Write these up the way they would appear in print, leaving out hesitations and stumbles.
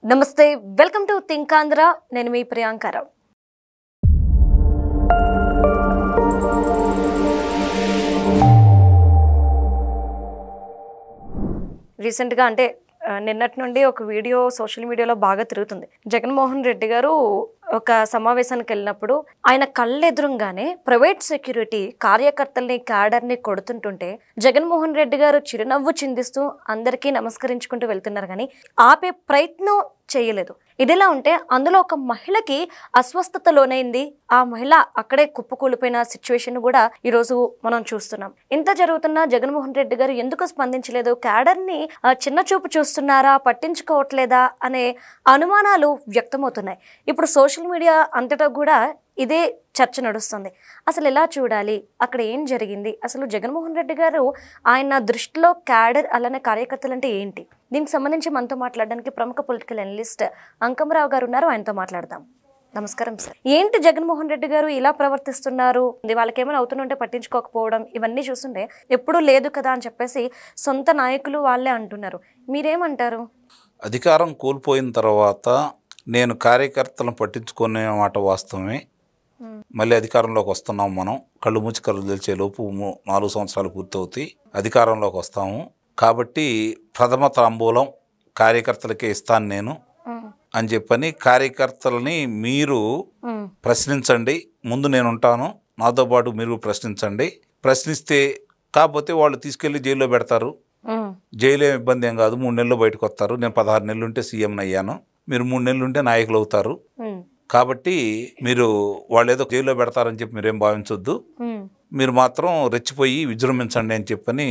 నమస్తే, welcome to think Andhra. నేను మీ ప్రియాంకరావు. రీసెంట్గా నిన్నటి నుండి ఒక వీడియో సోషల్ మీడియాలో బాగా తిరుగుతుంది. జగన్మోహన్ రెడ్డి గారు ఒక సమావేశానికి వెళ్ళినప్పుడు ఆయన కళ్ళెదురుగానే ప్రైవేట్ సెక్యూరిటీ కార్యకర్తల్ని క్యాడర్ని కొడుతుంటుంటే జగన్మోహన్ రెడ్డి గారు చిరునవ్వు చిందిస్తూ అందరికీ నమస్కరించుకుంటూ వెళ్తున్నారు, కానీ ఆపే ప్రయత్నం చేయలేదు. ఇదిలా ఉంటే అందులో ఒక మహిళకి అస్వస్థత లోనైంది. ఆ మహిళ అక్కడే కుప్పకూలిపోయిన సిచ్యువేషన్ కూడా ఈరోజు మనం చూస్తున్నాం. ఇంత జరుగుతున్నా జగన్మోహన్ రెడ్డి గారు ఎందుకు స్పందించలేదు? క్యాడర్ని చిన్న చూపు చూస్తున్నారా, పట్టించుకోవట్లేదా అనే అనుమానాలు వ్యక్తమవుతున్నాయి. ఇప్పుడు సోషల్ మీడియా అంతటా కూడా ఇదే చర్చ నడుస్తుంది. అసలు ఎలా చూడాలి, అక్కడ ఏం జరిగింది, అసలు జగన్మోహన్ రెడ్డి గారు ఆయన దృష్టిలో క్యాడర్ అలానే కార్యకర్తలు అంటే ఏంటి? దీనికి సంబంధించి మనతో మాట్లాడడానికి ప్రముఖ పొలిటికల్ అనలిస్ట్ అంకమరావు గారు ఉన్నారు. ఆయనతో మాట్లాడదాం. నమస్కారం సార్. ఏంటి జగన్మోహన్ రెడ్డి గారు ఇలా ప్రవర్తిస్తున్నారు? వాళ్ళకి ఏమైనా అవుతుంటే పట్టించుకోకపోవడం, ఇవన్నీ చూస్తుంటే ఎప్పుడూ లేదు కదా అని చెప్పేసి సొంత నాయకులు వాళ్ళే అంటున్నారు. మీరేమంటారు? అధికారం కోల్పోయిన తర్వాత నేను కార్యకర్తలను పట్టించుకునే మాట వాస్తవమే. మళ్ళీ అధికారంలోకి వస్తున్నాం. మనం కళ్ళు మూచి కళ్ళు తెలిసే లోపు 4 సంవత్సరాలు పూర్తవుతాయి, అధికారంలోకి వస్తాము. కాబట్టి ప్రథమ తాంబూలం కార్యకర్తలకే ఇస్తాను నేను అని చెప్పని కార్యకర్తలని మీరు ప్రశ్నించండి. ముందు నేను ఉంటాను, నాతో పాటు మీరు ప్రశ్నించండి. ప్రశ్నిస్తే కాకపోతే వాళ్ళు తీసుకెళ్లి జైల్లో పెడతారు. జైలు ఏం ఇబ్బంది ఏం కాదు. 3 నెలలు బయటకు వస్తారు. నేను 16 నెలలు ఉంటే సీఎంని అయ్యాను, మీరు 3 నెలలు ఉంటే నాయకులు అవుతారు. కాబట్టి మీరు వాళ్ళు ఏదో జైల్లో పెడతారని చెప్పి మీరేం భావించొద్దు. మీరు మాత్రం రెచ్చిపోయి విజృంభించండి అని చెప్పని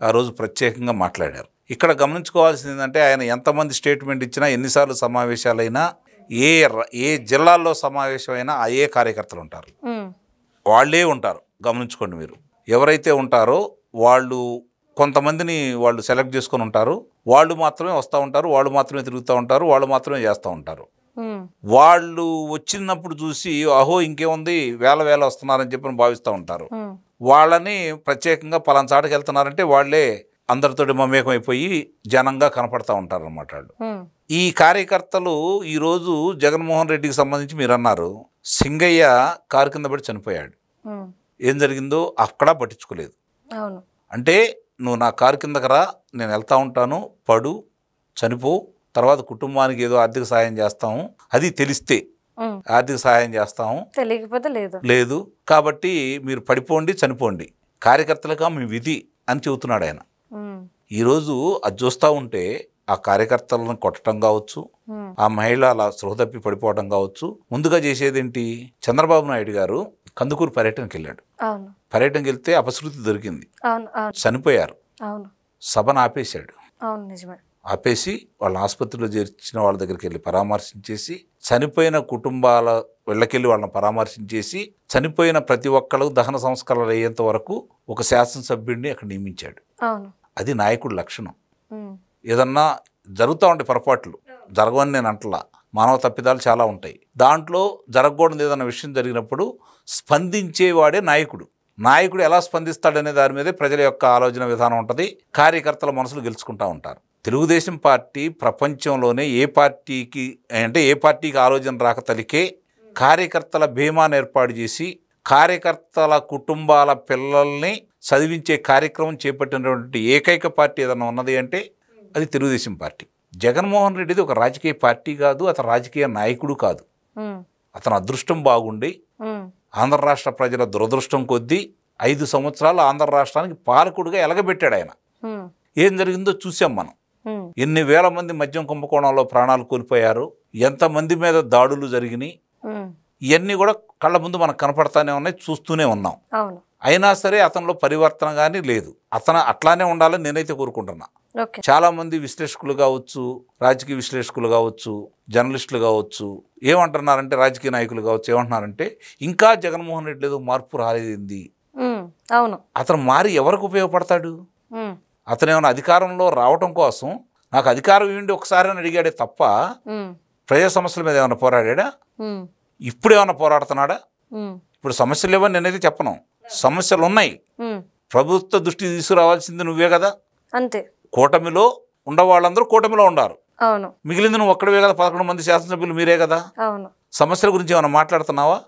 ఆ రోజు ప్రత్యేకంగా మాట్లాడారు. ఇక్కడ గమనించుకోవాల్సింది ఏంటంటే, ఆయన ఎంతమంది స్టేట్మెంట్ ఇచ్చినా, ఎన్నిసార్లు సమావేశాలైనా, ఏ జిల్లాల్లో సమావేశమైనా ఏ కార్యకర్తలు ఉంటారు, వాళ్ళే ఉంటారు. గమనించుకోండి. మీరు ఎవరైతే ఉంటారో వాళ్ళు కొంతమందిని వాళ్ళు సెలెక్ట్ చేసుకొని ఉంటారు. వాళ్ళు మాత్రమే వస్తూ ఉంటారు, వాళ్ళు మాత్రమే తిరుగుతూ ఉంటారు, వాళ్ళు మాత్రమే చేస్తూ ఉంటారు. వాళ్ళు వచ్చినప్పుడు చూసి అహో ఇంకేముంది వేల వస్తున్నారని చెప్పి భావిస్తూ ఉంటారు. వాళ్ళని ప్రత్యేకంగా పలానా చాటుకు వెళ్తున్నారంటే వాళ్ళే అందరితోటి మమేకం అయిపోయి జనంగా కనపడతా ఉంటారు అన్నమాట వాళ్ళు. ఈ కార్యకర్తలు ఈరోజు జగన్మోహన్ రెడ్డికి సంబంధించి మీరు అన్నారు, సింగయ్య కారు కింద పడి చనిపోయాడు. ఏం జరిగిందో అక్కడ పట్టించుకోలేదు. అంటే నువ్వు నా కారు కిందకి రా, నేను వెళ్తా ఉంటాను, పడు, చనిపో, తర్వాత కుటుంబానికి ఏదో ఆర్థిక సాయం చేస్తాము, అది తెలిస్తే ఆర్థిక సాయం చేస్తాము, తెలియకపోతే లేదు. కాబట్టి మీరు పడిపోండి, చనిపోండి, కార్యకర్తలుగా మీ విధి అని చెబుతున్నాడు ఆయన. ఈరోజు అది చూస్తూ ఉంటే ఆ కార్యకర్తలను కొట్టడం కావచ్చు, ఆ మహిళ అలా స్పృహ తప్పి పడిపోవడం కావచ్చు. ముందుగా చేసేదేంటి, చంద్రబాబు నాయుడు గారు కందుకూరు పర్యటనకి వెళ్ళాడు. పర్యటనకి వెళ్తే అపశృతి దొరికింది, చనిపోయారు. సభను ఆపేశాడు. ఆపేసి వాళ్ళ ఆసుపత్రిలో చేర్చిన వాళ్ళ దగ్గరికి వెళ్ళి పరామర్శించేసి, చనిపోయిన కుటుంబాల వెళ్ళకెళ్ళి వాళ్ళని పరామర్శించేసి, చనిపోయిన ప్రతి ఒక్కళ్ళు దహన సంస్కారాలు అయ్యేంత వరకు ఒక శాసనసభ్యుడిని అక్కడ నియమించాడు. అది నాయకుడి లక్షణం. ఏదన్నా జరుగుతూ ఉంటాయి పొరపాట్లు, జరగవని నేను అంటలా, మానవ తప్పిదాలు చాలా ఉంటాయి. దాంట్లో జరగకూడదు ఏదన్నా విషయం జరిగినప్పుడు స్పందించేవాడే నాయకుడు. నాయకుడు ఎలా స్పందిస్తాడనే దాని మీదే ప్రజల యొక్క ఆలోచన విధానం ఉంటుంది. కార్యకర్తల మనసులు గెలుచుకుంటూ ఉంటారు. తెలుగుదేశం పార్టీ ప్రపంచంలోనే ఏ పార్టీకి ఆలోచన రాక తలికే కార్యకర్తల బీమాను ఏర్పాటు చేసి కార్యకర్తల కుటుంబాల పిల్లల్ని చదివించే కార్యక్రమం చేపట్టినటువంటి ఏకైక పార్టీ ఏదన్నా ఉన్నది అంటే అది తెలుగుదేశం పార్టీ. జగన్మోహన్ రెడ్డిది ఒక రాజకీయ పార్టీ కాదు, అతను రాజకీయ నాయకుడు కాదు. అతను అదృష్టం బాగుండి ఆంధ్ర రాష్ట్ర ప్రజల దురదృష్టం కొద్దీ 5 సంవత్సరాలు ఆంధ్ర రాష్ట్రానికి పాలకుడిగా ఎలగబెట్టాడు ఆయన. ఏం జరిగిందో చూసాం మనం. ఎన్ని వేల మంది మద్యం కుంభకోణంలో ప్రాణాలు కోల్పోయారు, ఎంతమంది మీద దాడులు జరిగినాయి, ఇవన్నీ కూడా కళ్ళ ముందు మనకు కనపడతానే ఉన్నాయి, చూస్తూనే ఉన్నాం. అయినా సరే అతనిలో పరివర్తన కానీ లేదు. అతను అట్లానే ఉండాలని నేనైతే కోరుకుంటున్నా. చాలా మంది విశ్లేషకులు కావచ్చు, రాజకీయ విశ్లేషకులు కావచ్చు, జర్నలిస్టులు కావచ్చు ఏమంటున్నారంటే, రాజకీయ నాయకులు కావచ్చు ఏమంటున్నారంటే, ఇంకా జగన్మోహన్ రెడ్డి ఏదో మార్పు రాలేదండి. అతను మారి ఎవరికి ఉపయోగపడతాడు? అతను ఏమైనా అధికారంలో రావటం కోసం నాకు అధికారం ఇవ్వండి ఒకసారి అని అడిగాడే తప్ప ప్రజా సమస్యల మీద ఏమైనా పోరాడా? ఇప్పుడు ఏమైనా పోరాడుతున్నాడా? ఇప్పుడు సమస్యలు లేవని నేనైతే చెప్పను. సమస్యలు ఉన్నాయి, ప్రభుత్వ దృష్టికి తీసుకురావాల్సింది నువ్వే కదా. అంతే. కూటమిలో ఉండవాళ్ళందరూ కూటమిలో ఉండారు. అవును మిగిలింది నువ్వు ఒక్కడవే కదా, 11 మంది శాసనసభ్యులు మీరే కదా. అవును సమస్యల గురించి ఏమైనా మాట్లాడుతున్నావా?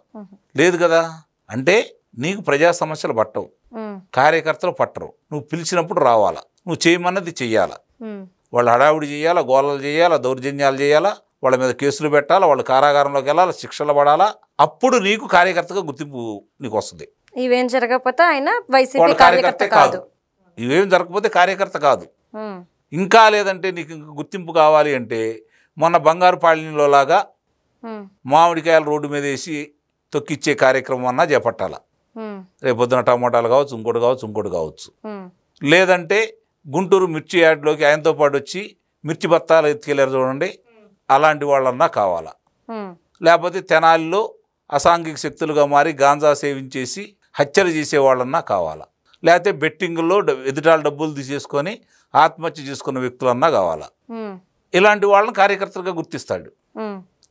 లేదు కదా. అంటే నీకు ప్రజా సమస్యలు పట్టవు, కార్యకర్తలు పట్టరు. నువ్వు పిలిచినప్పుడు రావాలా, నువ్వు చేయమన్నది చెయ్యాలా. వాళ్ళు హడావుడి చేయాలా, గోళలు చేయాలా, దౌర్జన్యాలు చేయాలా, వాళ్ళ మీద కేసులు పెట్టాలా, వాళ్ళు కారాగారంలోకి వెళ్ళాలా, శిక్షలు పడాలా. అప్పుడు నీకు కార్యకర్తగా గుర్తింపు నీకు వస్తుంది. ఇవేం జరగకపోతే ఆయన వైసీపీ వాళ్ళ కార్యకర్త కాదు. ఇవేం జరగకపోతే కార్యకర్త కాదు. ఇంకా లేదంటే నీకు ఇంకా గుర్తింపు కావాలి అంటే మొన్న బంగారుపాళెంలో లాగా మామిడికాయలు రోడ్డు మీద వేసి తొక్కిచ్చే కార్యక్రమం అన్నా చేపట్టాల. రేపొద్దున టమాటాలు కావచ్చు, ఇంకోటి కావచ్చు. లేదంటే గుంటూరు మిర్చి యార్డ్లోకి ఆయనతో పాటు వచ్చి మిర్చి బత్తాలు ఎత్తుకెళ్ళారు చూడండి, అలాంటి వాళ్ళన్నా కావాలా. లేకపోతే తెనాలిలో అసాంఘిక శక్తులుగా మారి గాంజా సేవించేసి హత్యలు చేసేవాళ్ళన్నా కావాలా. లేకపోతే బెట్టింగుల్లో ఎదుటాల డబ్బులు తీసేసుకొని ఆత్మహత్య చేసుకున్న వ్యక్తులన్నా కావాలా. ఇలాంటి వాళ్ళని కార్యకర్తలుగా గుర్తిస్తాడు.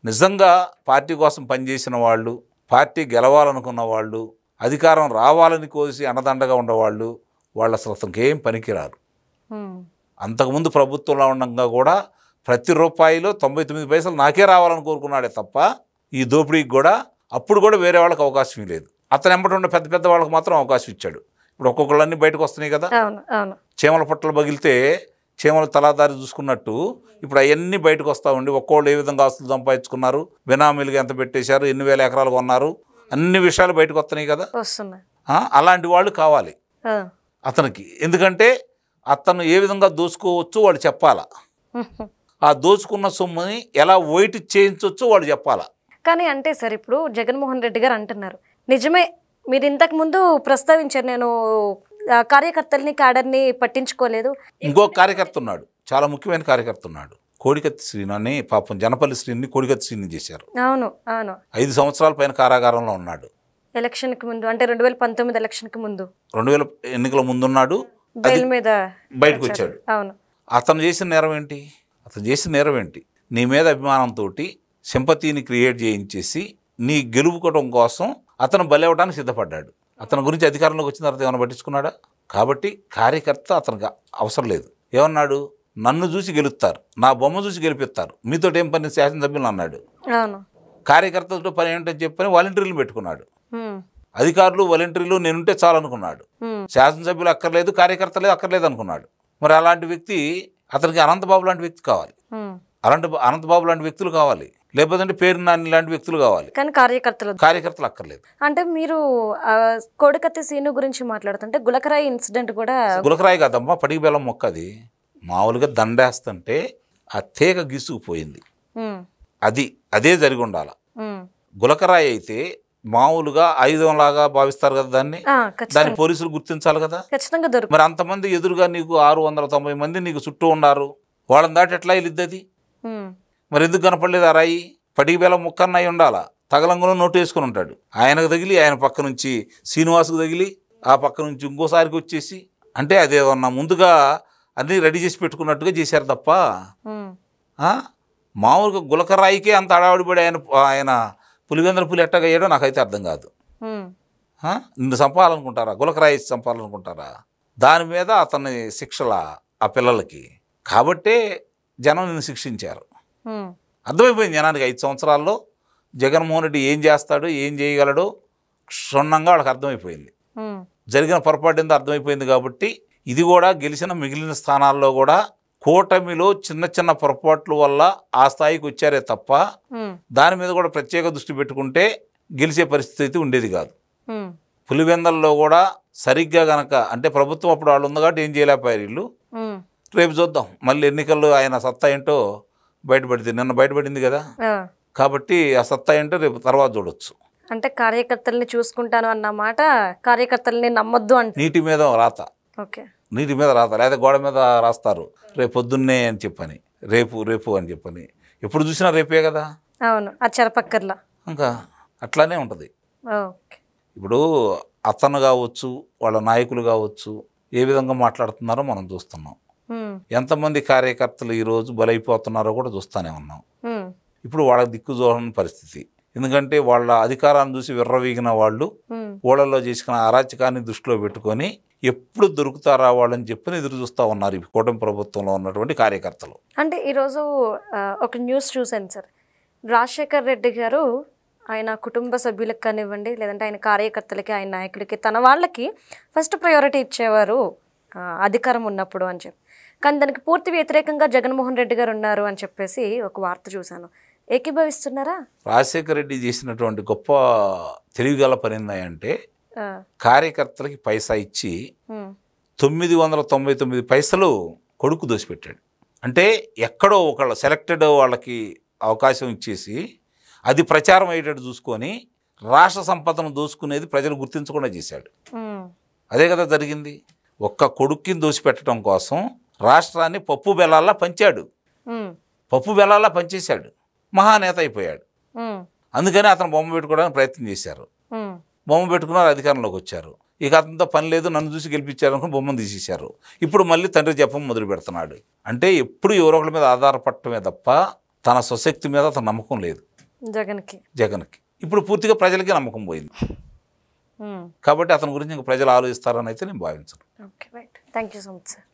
నిజంగా పార్టీ కోసం పనిచేసిన వాళ్ళు, పార్టీ గెలవాలనుకున్న వాళ్ళు, అధికారం రావాలని కోసి అన్నదండగా ఉన్నవాళ్ళు, వాళ్ళు అసలు ఇంకేం పనికిరారు. అంతకుముందు ప్రభుత్వంలో ఉండగా కూడా ప్రతి రూపాయిలో 99 పైసలు నాకే రావాలని కోరుకున్నాడే తప్ప ఈ దోపిడీకి కూడా అప్పుడు కూడా వేరే వాళ్ళకి అవకాశం లేదు. అతను ఎంబటి ఉన్న పెద్ద పెద్ద వాళ్ళకి మాత్రం అవకాశం ఇచ్చాడు. ఇప్పుడు ఒక్కొక్కళ్ళన్నీ బయటకు వస్తున్నాయి కదా. చీమల పట్టలు పగిలితే చీమలు తలాదారి చూసుకున్నట్టు ఇప్పుడు అవన్నీ బయటకు వస్తూ ఉండి ఒక్కోళ్ళు ఏ విధంగా ఆస్తులు సంపాదించుకున్నారు, బినామీలుగా ఎంత పెట్టేశారు, ఎన్ని వేల ఎకరాలు కొన్నారు, అన్ని విషయాలు బయటకు వస్తున్నాయి కదా. అలాంటి వాళ్ళు కావాలి అతనికి. ఎందుకంటే అతను ఏ విధంగా దోచుకోవచ్చు వాళ్ళు చెప్పాలా, ఆ దోచుకున్న సొమ్ముని ఎలా వైట్ చేయించవచ్చు వాళ్ళు చెప్పాలా. కానీ అంటే సార్ ఇప్పుడు జగన్మోహన్ రెడ్డి గారు అంటున్నారు, నిజమే మీరు ఇంతకు ముందు ప్రస్తావించారు, నేను కార్యకర్తల్ని క్యాడర్ని పట్టించుకోలేదు. ఇంకొక కార్యకర్త ఉన్నాడు, చాలా ముఖ్యమైన కార్యకర్త ఉన్నాడు, కోడికత్తి శ్రీను అని. పాపం జనపల్లి శ్రీని కోడికత్తి శ్రీని చేశారు. అవును అవును 5 సంవత్సరాల పైన కారాగారంలో ఉన్నాడు. ఎలక్షన్కి ముందు అంటే 2019 ఎలక్షన్కి ముందు, 2000 ఎన్నికల ముందున్నాడు, బెయిల్ మీద బయటకు వచ్చాడు. అవును. అతను చేసిన నేరం ఏంటి? నీ మీద అభిమానంతో సింపతిని క్రియేట్ చేయించేసి నీ గెలుపుకోవడం కోసం అతను బలవడానికి సిద్ధపడ్డాడు. అతని గురించి అధికారంలోకి వచ్చిన తర్వాత ఏమైనా పట్టించుకున్నాడా? కాబట్టి కార్యకర్త అతనికి అవసరం లేదు. ఏమన్నాడు? నన్ను చూసి గెలుస్తారు, నా బొమ్మ చూసి గెలిపిస్తారు, మీతో ఏం పని శాసనసభ్యులు అన్నాడు. కార్యకర్తలతో పని ఏంటని చెప్పని వాలంటీర్లు పెట్టుకున్నాడు. అధికారులు వాలంటీర్లు నేనుంటే చాలనుకున్నాడు. శాసనసభ్యులు అక్కర్లేదు, కార్యకర్తలే అక్కర్లేదు అనుకున్నాడు. మరి అలాంటి వ్యక్తి, అతనికి అనంతబాబు లాంటి వ్యక్తి కావాలి, అనంతబాబు లాంటి వ్యక్తులు కావాలి, లేకపోతే పేరు నాని లాంటి వ్యక్తులు కావాలి, కానీ కార్యకర్తలు అక్కర్లేదు. అంటే మీరు కోడికత్తి సీను గురించి మాట్లాడుతుంటే గులకరాయి ఇన్సిడెంట్ కూడా, గులకరాయి కాదమ్మా, పడికి బెల్లం మొక్క. అది మామూలుగా దండేస్తుంటే ఆ తీగ గీసుకుపోయింది, అదే జరిగి ఉండాల. గులకరాయి అయితే మామూలుగా ఆయుధంలాగా భావిస్తారు కదా దాన్ని పోలీసులు గుర్తించాలి కదా. మరి అంతమంది ఎదురుగా నీకు 690 మంది నీకు చుట్టూ ఉన్నారు, వాళ్ళని దాటి ఎట్లా వెళ్ళిద్ది అది? మరి ఎందుకు కనపడలేదు ఆ రాయి? పడికి బెల్లం ముక్కన్న అయి ఉండాలా. తగలంగులో నోటు వేసుకుని ఉంటాడు, ఆయనకు తగిలి, ఆయన పక్క నుంచి శ్రీనివాసుకు తగిలి, ఆ పక్క నుంచి ఇంకోసారికి వచ్చేసి, అంటే అదేమన్నా ముందుగా అన్నీ రెడీ చేసి పెట్టుకున్నట్టుగా చేశారు తప్ప మామూలుగా గులకరాయికే అంత అడావిడిపడి ఆయన పులివెందుల పులి ఎట్టగా అయ్యాడో నాకైతే అర్థం కాదు. నిన్ను చంపాలనుకుంటారా? గులకరాయి చంపాలనుకుంటారా? దాని మీద అతని శిక్షల ఆ పిల్లలకి కాబట్టే జనం నిన్ను శిక్షించారు. అర్థమైపోయింది జనానికి 5 సంవత్సరాల్లో జగన్మోహన్ రెడ్డి ఏం చేస్తాడు, ఏం చేయగలడో క్షుణ్ణంగా వాళ్ళకి అర్థమైపోయింది. జరిగిన పొరపాటు ఏందో అర్థమైపోయింది. కాబట్టి ఇది కూడా గెలిచిన మిగిలిన స్థానాల్లో కూడా కూటమిలో చిన్న చిన్న పొరపాట్ల వల్ల ఆ స్థాయికి వచ్చారే తప్ప దాని మీద కూడా ప్రత్యేక దృష్టి పెట్టుకుంటే గెలిచే పరిస్థితి అయితే ఉండేది కాదు. పులివెందల్లో కూడా సరిగ్గా గనక, అంటే ప్రభుత్వం అప్పుడు వాళ్ళు ఉంది కాబట్టి ఏం చేయలేకపోయారు వీళ్ళు. రేపు చూద్దాం మళ్ళీ ఎన్నికల్లో ఆయన సత్తా ఏంటో బయటపడింది, నిన్న బయటపడింది కదా. కాబట్టి ఆ సత్తా ఏంటో రేపు తర్వాత చూడొచ్చు. అంటే కార్యకర్తల్ని చూసుకుంటాను అన్నమాట, కార్యకర్తల్ని నమ్మొద్దు అంటే నీటి మీద రాత, నీటి మీద రాత, లేదా గోడ మీద రాస్తారు రేపు పొద్దున్నే అని చెప్పని, రేపు అని చెప్పని. ఎప్పుడు చూసినా రేపే కదా. అవును, ఆ చెరపక్కర్లా ఇంకా అట్లానే ఉంటుంది. ఇప్పుడు అతను కావచ్చు, వాళ్ళ నాయకులు కావచ్చు, ఏ విధంగా మాట్లాడుతున్నారో మనం చూస్తున్నాం. ఎంతమంది కార్యకర్తలు ఈరోజు బలైపోతున్నారో కూడా చూస్తూనే ఉన్నాం. ఇప్పుడు వాళ్ళకి దిక్కు చూడని పరిస్థితి. ఎందుకంటే వాళ్ళ అధికారాన్ని చూసి విర్రవీగిన వాళ్ళు ఊళ్ళల్లో చేసుకున్న అరాచకాన్ని దృష్టిలో పెట్టుకొని ఎప్పుడు దొరుకుతారా వాళ్ళని చెప్పి ఎదురు చూస్తూ ఉన్నారు ఈ కూటమి ప్రభుత్వంలో ఉన్నటువంటి కార్యకర్తలు. అంటే ఈరోజు ఒక న్యూస్ చూశాను సార్, రాజశేఖర్ రెడ్డి గారు ఆయన కుటుంబ సభ్యులకు కానివ్వండి, లేదంటే ఆయన కార్యకర్తలకి, ఆయన నాయకులకి, తన వాళ్ళకి ఫస్ట్ ప్రయారిటీ ఇచ్చేవారు అధికారం ఉన్నప్పుడు అని చెప్పి. కానీ దానికి పూర్తి వ్యతిరేకంగా జగన్మోహన్ రెడ్డి గారు ఉన్నారు అని చెప్పేసి ఒక వార్త చూశాను. ఏకీభవిస్తున్నారా? రాజశేఖర రెడ్డి చేసినటువంటి గొప్ప తెలివిగల పని ఏంటంటే కార్యకర్తలకి పైసా ఇచ్చి 999 పైసలు కొడుకు దోసిపెట్టాడు. అంటే ఎక్కడో ఒకళ్ళ సెలెక్టెడ్ వాళ్ళకి అవకాశం ఇచ్చేసి అది ప్రచారం అయ్యేటట్టు చూసుకొని రాష్ట్ర సంపదను దోసుకునేది ప్రజలు గుర్తించకుండా చేశాడు. అదే కదా జరిగింది. ఒక్క కొడుక్కిని దోసిపెట్టడం కోసం రాష్ట్రాన్ని పప్పు బెల్లాల్లా పంచాడు, పప్పు బెల్లాల్లా పంచేశాడు, మహానేత అయిపోయాడు. అందుకని అతను బొమ్మ పెట్టుకోవడానికి ప్రయత్నం చేశారు. బొమ్మ పెట్టుకున్నారు, అధికారంలోకి వచ్చారు. ఇక అతనితో పని లేదు, నన్ను చూసి గెలిపించారు అనుకుని బొమ్మను తీసేశారు. ఇప్పుడు మళ్ళీ తండ్రి జపం మొదలు పెడుతున్నాడు. అంటే ఎప్పుడు ఎవరో ఒకరి మీద ఆధారపడటమే తప్ప తన స్వశక్తి మీద అతను నమ్మకం లేదు జగన్కి. ఇప్పుడు పూర్తిగా ప్రజలకి నమ్మకం పోయింది. కాబట్టి అతని గురించి ఇంకా ప్రజలు ఆలోచిస్తారని అయితే నేను భావించను. Okay, right. Thank you so much sir.